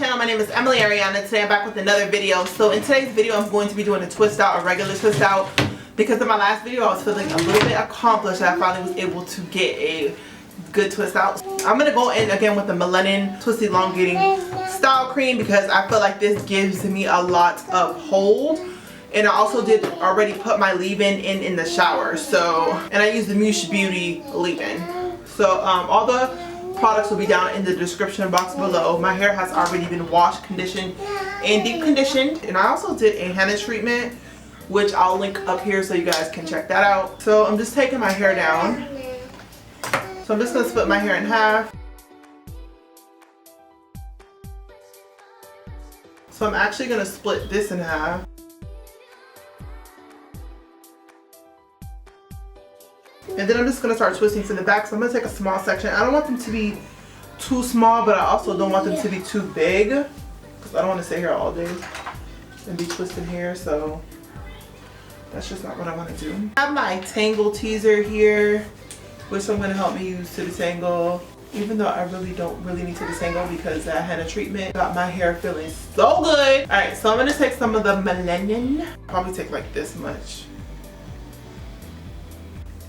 channel. My name is Emily Ariana. Today I'm back with another video. So in today's video I'm going to be doing a twist out, a regular twist out, because in my last video I was feeling a little bit accomplished and I finally was able to get a good twist out. I'm going to go in again with the Melanin Twist Elongating Style Cream because I feel like this gives me a lot of hold. And I also did already put my leave-in in the shower. So, and I used the Mush Beauty leave-in. So all the products will be down in the description box below. My hair has already been washed, conditioned, and deep conditioned. And I also did a henna treatment, which I'll link up here so you guys can check that out. So I'm just taking my hair down. So I'm just going to split my hair in half. So I'm actually going to split this in half. And then I'm just going to start twisting to the back. So I'm going to take a small section. I don't want them to be too small, but I also don't want them to be too big, because I don't want to stay here all day and be twisting hair. So that's just not what I want to do. I have my Tangle teaser here, which I'm going to help me use to detangle. Even though I really don't need to detangle because that henna treatment got my hair feeling so good. Alright, so I'm going to take some of the Melanin. Probably take like this much.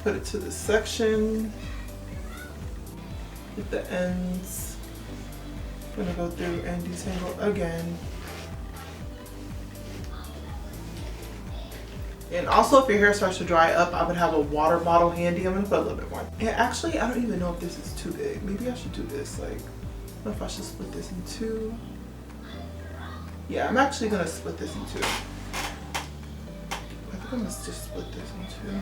Put it to the section with the ends. I'm gonna go through and detangle again. And also, if your hair starts to dry up, I would have a water bottle handy. I'm gonna put a little bit more. And actually, I don't even know if this is too big. Maybe I should do this. Like, I don't know if I should split this in two. Yeah, I'm actually gonna split this in two. I think I'm gonna just split this in two.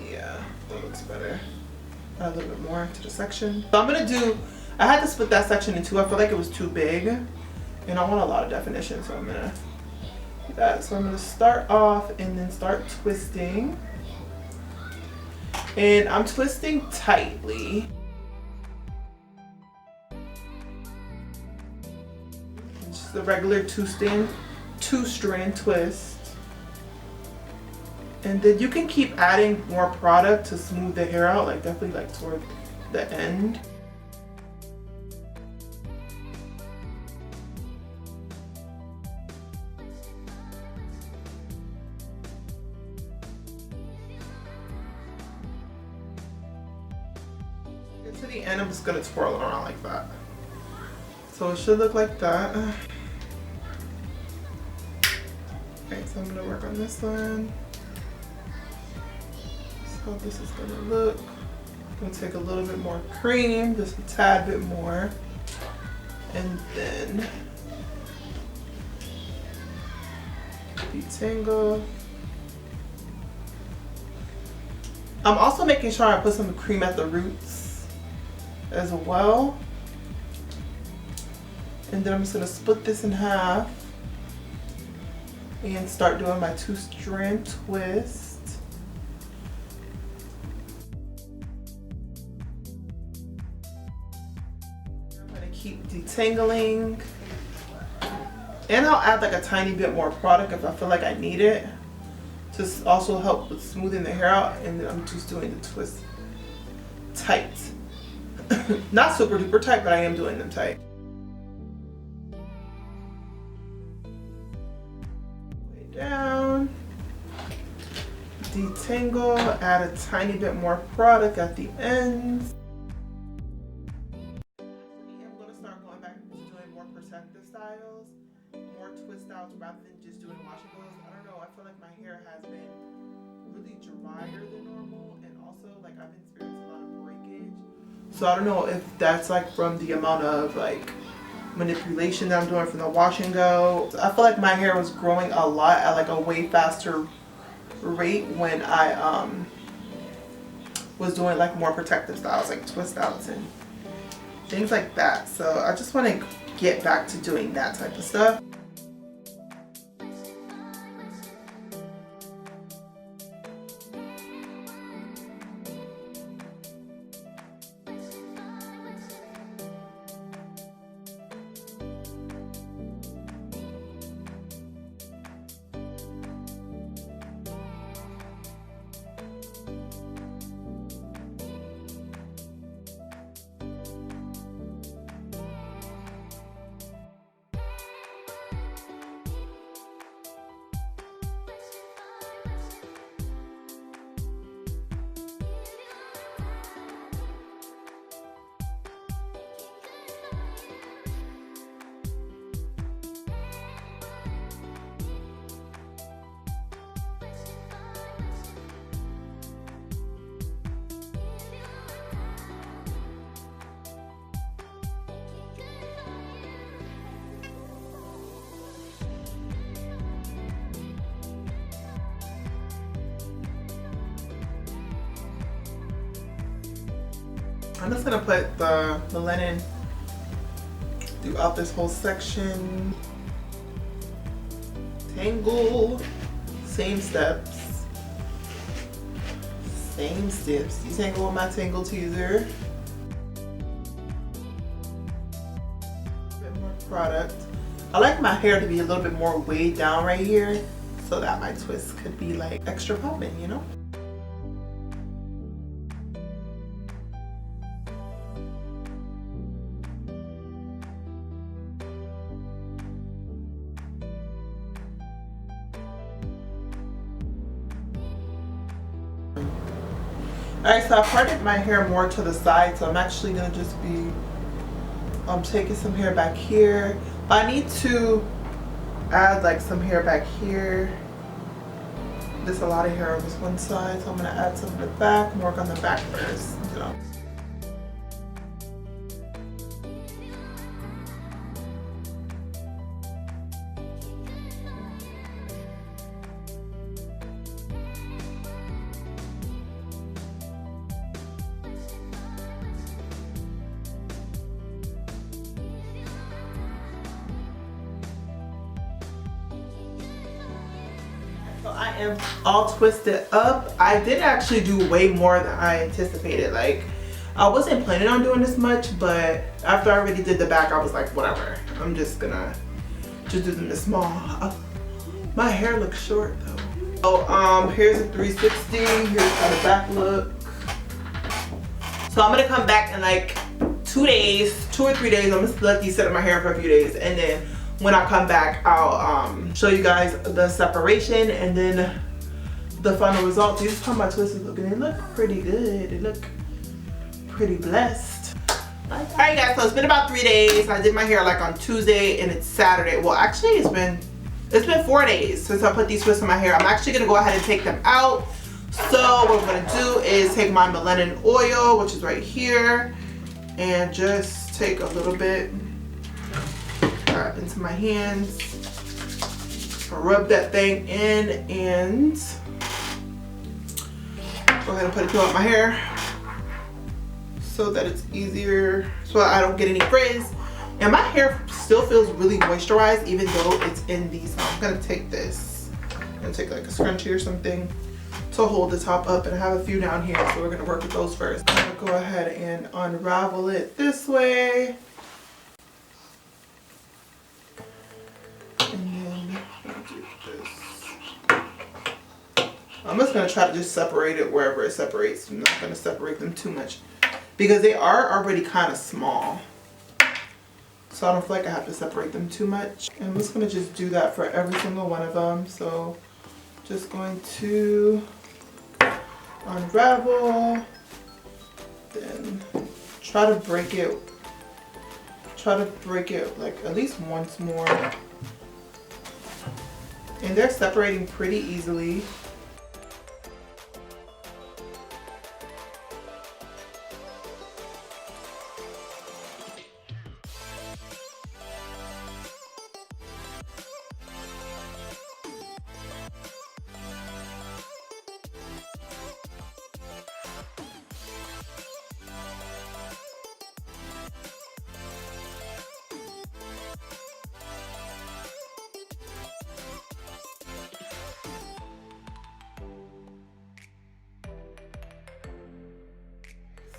Yeah, that looks better. Add a little bit more to the section. So I'm gonna do, I had to split that section in two. I feel like it was too big and I want a lot of definition, so I'm gonna do that. So I'm gonna start off and then start twisting. And I'm twisting tightly. Just a regular two-strand twist. And then you can keep adding more product to smooth the hair out, like definitely like toward the end. And to the end, I'm just gonna twirl it around like that. So it should look like that. Alright, so I'm gonna work on this one. How this is gonna look. I'm gonna take a little bit more cream, just a tad bit more, and then detangle. I'm also making sure I put some cream at the roots as well. And then I'm just gonna split this in half and start doing my two-strand twist. Keep detangling, and I'll add like a tiny bit more product if I feel like I need it to also help with smoothing the hair out. And then I'm just doing the twist tight. Not super duper tight, but I am doing them tight. Way down, detangle, add a tiny bit more product at the ends. Protective styles, more twist styles rather than just doing wash and goes. I don't know, I feel like my hair has been really drier than normal, and also like I've experienced a lot of breakage. So I don't know if that's like from the amount of like manipulation that I'm doing from the wash and go. So I feel like my hair was growing a lot at like a way faster rate when I was doing like more protective styles, like twist outs and things like that. So I just want to get back to doing that type of stuff. I'm just gonna put the Melanin throughout this whole section. Tangle, same steps. Same steps. Detangle with my Tangle Teaser. A bit more product. I like my hair to be a little bit more weighed down right here so that my twist could be like extra popping, you know? Alright, so I parted my hair more to the side, so I'm actually gonna just be taking some hair back here. But I need to add like some hair back here. There's a lot of hair on this one side, so I'm gonna add some to the back, work on the back first, you know. So I am all twisted up. I did actually do way more than I anticipated. Like, I wasn't planning on doing this much, but after I already did the back, I was like, whatever. I'm just gonna do them this small. My hair looks short though. So here's a 360. Here's how the back look. So I'm gonna come back in like 2 days, 2 or 3 days. I'm just let these sit in my hair for a few days, and then when I come back, I'll show you guys the separation and then the final result. This is how my twist is looking. They look pretty good. They look pretty blessed. Alright guys, so it's been about 3 days. I did my hair like on Tuesday and it's Saturday. Well, actually it's been 4 days since I put these twists in my hair. I'm actually gonna go ahead and take them out. So what I'm gonna do is take my Melanin oil, which is right here, and just take a little bit into my hands, rub that thing in, and go ahead and put it throughout my hair so that it's easier, so I don't get any frizz. And my hair still feels really moisturized even though it's in these. So I'm gonna take this and take like a scrunchie or something to hold the top up, and I have a few down here, so we're gonna work with those first. I'm gonna go ahead and unravel it this way. I'm just going to try to just separate it wherever it separates. I'm not going to separate them too much because they are already kind of small. So I don't feel like I have to separate them too much. And I'm just going to just do that for every single one of them. So just going to unravel, then try to break it like at least once more. And they're separating pretty easily.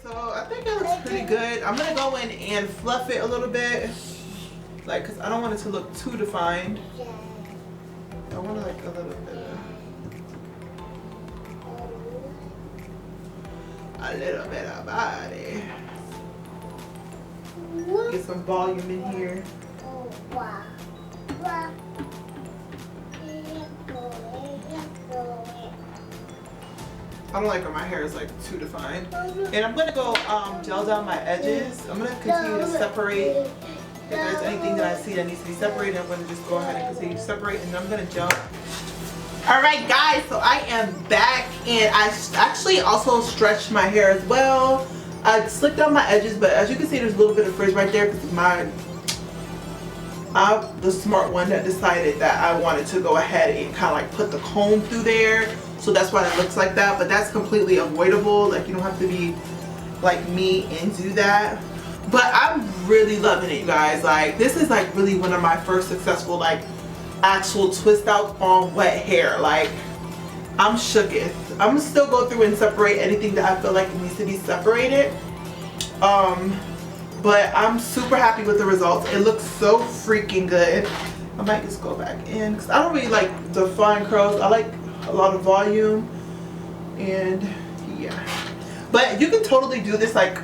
So I think it looks pretty good. I'm gonna go in and fluff it a little bit, like, cause I don't want it to look too defined. I want like a little bit of body. Get some volume in here. I don't like when my hair is like too defined. And I'm gonna go gel down my edges. I'm gonna continue to separate. If there's anything that I see that needs to be separated, I'm gonna just go ahead and continue to separate, and I'm gonna gel. Alright guys, so I am back, and I actually also stretched my hair as well. I slicked down my edges, but as you can see there's a little bit of frizz right there because I'm the smart one that decided that I wanted to go ahead and kind of like put the comb through there. So that's why it looks like that, but that's completely avoidable. Like, you don't have to be like me and do that. But I'm really loving it, you guys. Like, this is like really one of my first successful like actual twist outs on wet hair. Like, I'm shooketh. I'm gonna still go through and separate anything that I feel like needs to be separated. But I'm super happy with the results. It looks so freaking good. I might just go back in because I don't really like define curls. I like a lot of volume, and yeah. But you can totally do this like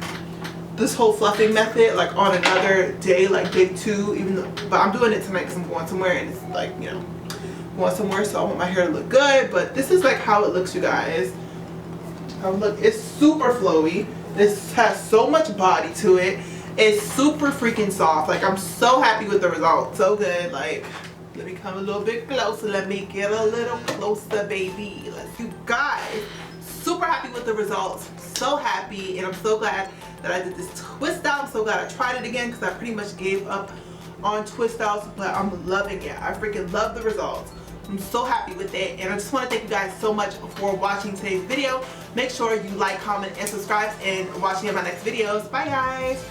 this whole fluffing method like on another day, like day 2. Even though, but I'm doing it tonight because I'm going somewhere, and it's like, you know, going somewhere, so I want my hair to look good. But this is like how it looks, you guys. Look, it's super flowy. This has so much body to it. It's super freaking soft. Like, I'm so happy with the results. So good. Like, let me come a little bit closer. Let me get a little closer, baby. Let's, you guys, super happy with the results. So happy, and I'm so glad that I did this twist out. I'm so glad I tried it again because I pretty much gave up on twist outs, but I'm loving it. I freaking love the results. I'm so happy with it, and I just want to thank you guys so much for watching today's video. Make sure you like, comment, and subscribe, and watch me in my next videos. Bye, guys.